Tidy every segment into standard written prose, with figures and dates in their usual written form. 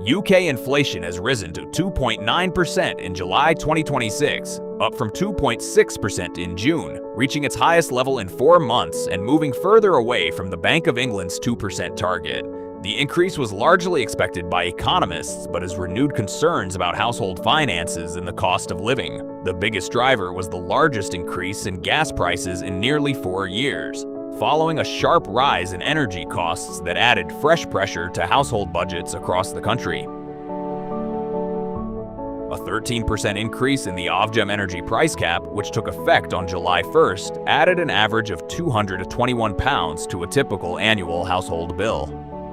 UK inflation has risen to 2.9% in July 2026, up from 2.6% in June, reaching its highest level in 4 months and moving further away from the Bank of England's 2% target. The increase was largely expected by economists, but has renewed concerns about household finances and the cost of living. The biggest driver was the largest increase in gas prices in nearly 4 years, following a sharp rise in energy costs that added fresh pressure to household budgets across the country. A 13% increase in the Ofgem energy price cap, which took effect on July 1st, added an average of £221 to a typical annual household bill.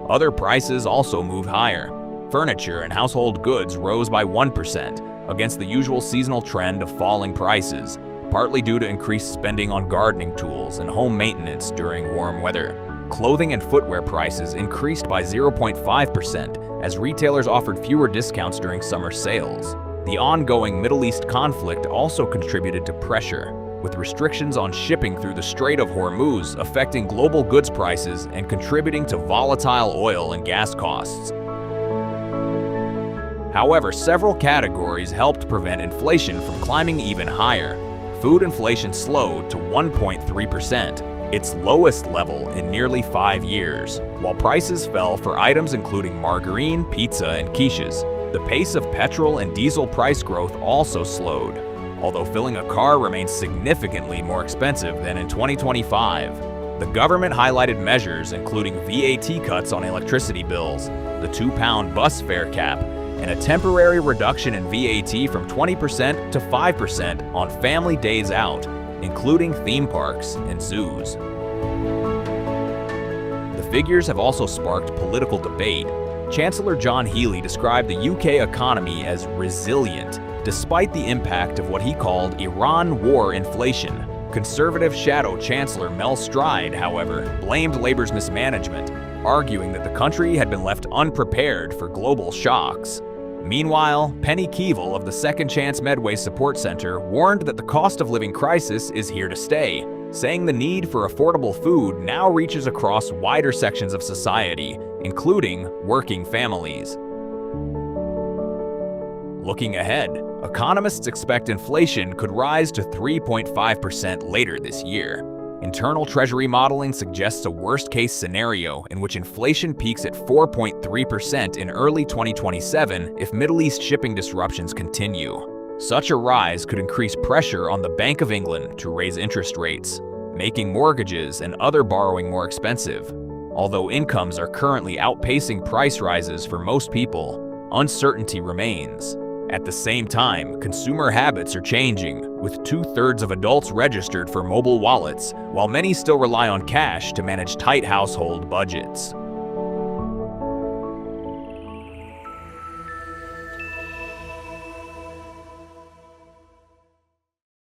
Other prices also moved higher. Furniture and household goods rose by 1%, against the usual seasonal trend of falling prices, partly due to increased spending on gardening tools and home maintenance during warm weather. Clothing and footwear prices increased by 0.5% as retailers offered fewer discounts during summer sales. The ongoing Middle East conflict also contributed to pressure, with restrictions on shipping through the Strait of Hormuz affecting global goods prices and contributing to volatile oil and gas costs. However, several categories helped prevent inflation from climbing even higher. Food inflation slowed to 1.3%, its lowest level in nearly 5 years, while prices fell for items including margarine, pizza, and quiches. The pace of petrol and diesel price growth also slowed, although filling a car remains significantly more expensive than in 2025. The government highlighted measures including VAT cuts on electricity bills, the £2 bus fare cap, and a temporary reduction in VAT from 20% to 5% on family days out, including theme parks and zoos. The figures have also sparked political debate. Chancellor John Healey described the UK economy as resilient, despite the impact of what he called Iran war inflation. Conservative Shadow Chancellor Mel Stride, however, blamed Labour's mismanagement, arguing that the country had been left unprepared for global shocks. Meanwhile, Penny Keevil of the Second Chance Medway Support Center warned that the cost of living crisis is here to stay, saying the need for affordable food now reaches across wider sections of society, including working families. Looking ahead, economists expect inflation could rise to 3.5% later this year. Internal Treasury modeling suggests a worst-case scenario in which inflation peaks at 4.3% in early 2027 if Middle East shipping disruptions continue. Such a rise could increase pressure on the Bank of England to raise interest rates, making mortgages and other borrowing more expensive. Although incomes are currently outpacing price rises for most people, uncertainty remains. At the same time, consumer habits are changing, with 2/3 of adults registered for mobile wallets, while many still rely on cash to manage tight household budgets.